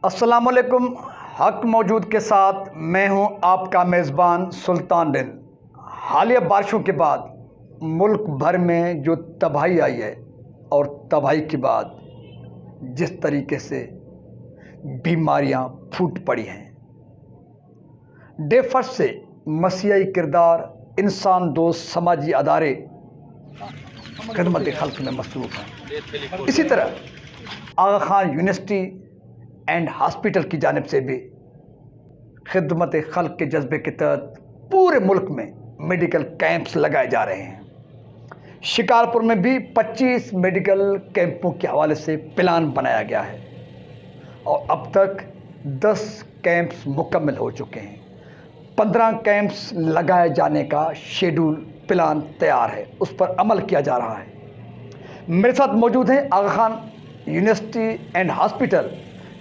अस्सलाम वालेकुम। हक मौजूद के साथ मैं हूं आपका मेज़बान सुल्तान दिन। हालिया बारिशों के बाद मुल्क भर में जो तबाही आई है और तबाही के बाद जिस तरीके से बीमारियां फूट पड़ी हैं, डे फर्स्ट से मसीही किरदार, इंसान दोस्त समाजी अदारे खिदमत खल्क में मसरूफ़ हैं। इसी तरह आगा खान यूनिवर्सिटी एंड हॉस्पिटल की जानिब से भी खिदमत खल्क के जज्बे के तहत पूरे मुल्क में मेडिकल कैंप्स लगाए जा रहे हैं। शिकारपुर में भी 25 मेडिकल कैंपों के हवाले से प्लान बनाया गया है और अब तक 10 कैंप्स मुकम्मल हो चुके हैं। 15 कैंप्स लगाए जाने का शेड्यूल प्लान तैयार है, उस पर अमल किया जा रहा है। मेरे साथ मौजूद हैं Aga Khan university and hospital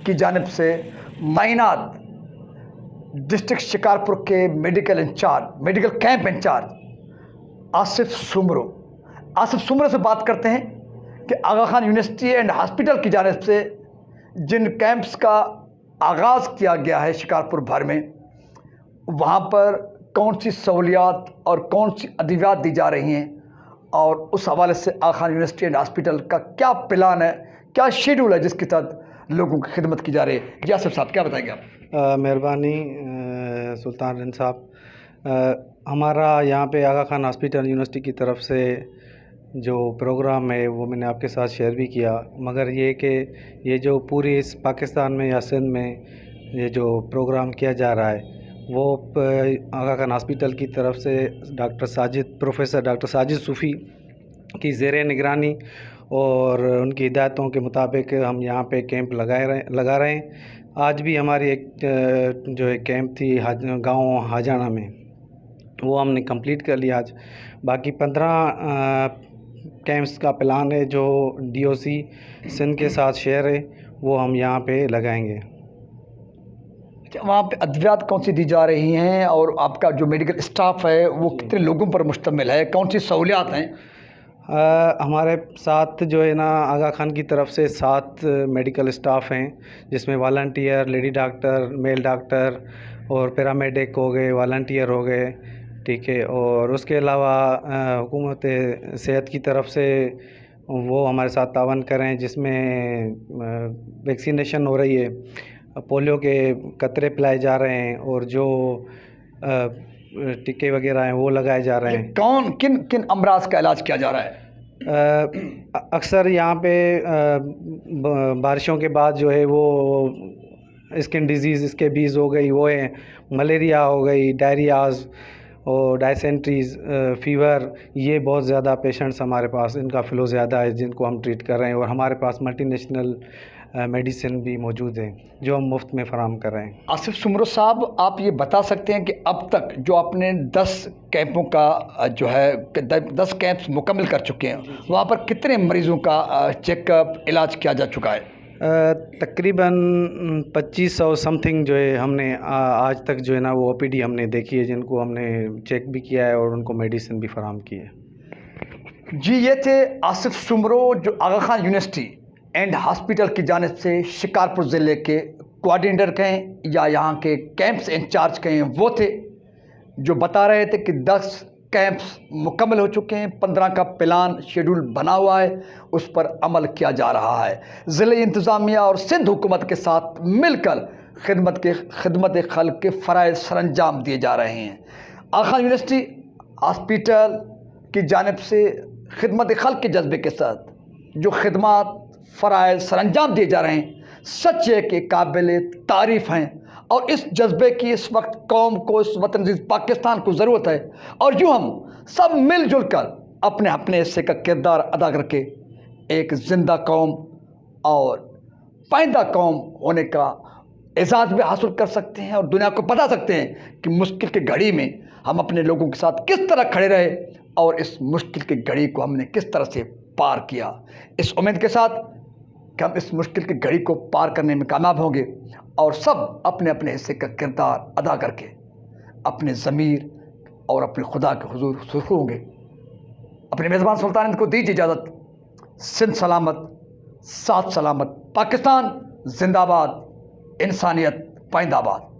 की जानिब से मायनात डिस्ट्रिक्ट शिकारपुर के medical camp incharge Asif Soomro से बात करते हैं कि Aga Khan university and hospital की जानिब से जिन कैंप्स का आगाज़ किया गया है शिकारपुर भर में, वहाँ पर कौन सी सहूलियात और कौन सी अद्वियात दी जा रही हैं और उस हवाले से आगा खान यूनिवर्सिटी एंड हॉस्पिटल का क्या प्लान है, क्या शेड्यूल है जिसके तहत लोगों की खिदमत की जा रही है। जी आसिफ साहब, क्या बताएंगे आप? मेहरबानी सुल्तान रन साहब, हमारा यहाँ पे आगा खान हॉस्पिटल यूनिवर्सिटी की तरफ से जो प्रोग्राम है वो मैंने आपके साथ शेयर भी किया, मगर ये कि ये जो पूरी इस पाकिस्तान में या सिंध में ये जो प्रोग्राम किया जा रहा है वो आगा खान हॉस्पिटल की तरफ से प्रोफेसर डॉक्टर साजिद सूफ़ी की ज़ेर निगरानी और उनकी हिदायतों के मुताबिक हम यहाँ पे कैंप लगा रहे हैं। आज भी हमारी एक जो एक कैंप थी गांव हाजाना में, वो हमने कंप्लीट कर लिया आज। बाकी 15 कैंप्स का प्लान है जो डीओसी सिंध के साथ शेयर है, वो हम यहाँ पे लगाएंगे। वहाँ पे अद्वियात कौन सी दी जा रही हैं और आपका जो मेडिकल स्टाफ है वो कितने लोगों पर मुश्तमिल है, कौन सी सहूलियात हैं? हमारे साथ जो है ना आगा खान की तरफ से 7 मेडिकल स्टाफ हैं, जिसमें volunteer, lady doctor, mail doctor और पैरामेडिक हो गए, वॉलंटियर हो गए, ठीक है। और उसके अलावा हुकूमत सेहत की तरफ से वो हमारे साथ तावन करें, जिसमें वैक्सीनेशन हो रही है, पोलियो के कतरे पिलाए जा रहे हैं और जो टीके वगैरह हैं वो लगाए जा रहे हैं। किन किन अमराज का इलाज किया जा रहा है? अक्सर यहाँ पे बारिशों के बाद जो है वो स्किन डिजीज़, स्केबीज़ हो गई, वो है मलेरिया हो गई, डायरियाज़ और डायसेंट्रीज़, फ़ीवर, ये बहुत ज़्यादा पेशेंट्स हमारे पास, इनका फ़्लो ज़्यादा है जिनको हम ट्रीट कर रहे हैं। और हमारे पास मल्टीनेशनल मेडिसिन भी मौजूद हैं जो हम मुफ्त में फ़राहम कर रहे हैं। आसिफ सुमरो साहब, आप ये बता सकते हैं कि अब तक जो आपने 10 कैंपों का जो है 10 कैंप्स मुकम्मल कर चुके हैं, वहाँ पर कितने मरीज़ों का चेकअप, इलाज किया जा चुका है? तकरीबन 2500 समथिंग जो है हमने आज तक जो है ना वो OPD हमने देखी है, जिनको हमने चेक भी किया है और उनको मेडिसिन भी फ़राहम की है। जी, ये थे आसिफ सुमरो जो आगा खान यूनिवर्सिटी एंड हॉस्पिटल की जानिब से शिकारपुर ज़िले के कोऑर्डिनेटर कहें या यहाँ के कैंप्स इंचार्ज कहें, वो थे जो बता रहे थे कि 10 कैंप्स मुकम्मल हो चुके हैं, 15 का प्लान शेड्यूल बना हुआ है, उस पर अमल किया जा रहा है। ज़िले इंतज़ामिया और सिंध हुकूमत के साथ मिलकर खिदमत खल्क के फ़राइज़ सरअंजाम दिए जा रहे हैं। आगा खान यूनिवर्सिटी हॉस्पिटल की जानिब से खिदमत खल्क के जज्बे के साथ जो खिदमत फ़राइज़ सरअंजाम दिए जा रहे हैं, सच है कि काबिल तारीफ़ हैं और इस जज्बे की इस वक्त कौम को, इस वतन अज़ीज़ पाकिस्तान को ज़रूरत है। और यूँ हम सब मिलजुल कर अपने अपने हिस्से का किरदार अदा करके एक ज़िंदा कौम और पाइंदा कौम होने का एजाज़ भी हासिल कर सकते हैं और दुनिया को बता सकते हैं कि मुश्किल की घड़ी में हम अपने लोगों के साथ किस तरह खड़े रहे और इस मुश्किल की घड़ी को हमने किस तरह से पार किया। इस उम्मीद के साथ कि हम इस मुश्किल की घड़ी को पार करने में कामयाब होंगे और सब अपने अपने हिस्से का किरदार अदा करके अपने ज़मीर और अपने खुदा के हुजूर सुरखरू होंगे। अपने मेज़बान सुल्तान को दीजिए इजाज़त। सिंध सलामत, साथ सलामत, पाकिस्तान जिंदाबाद। انسانیت پائندہ باد.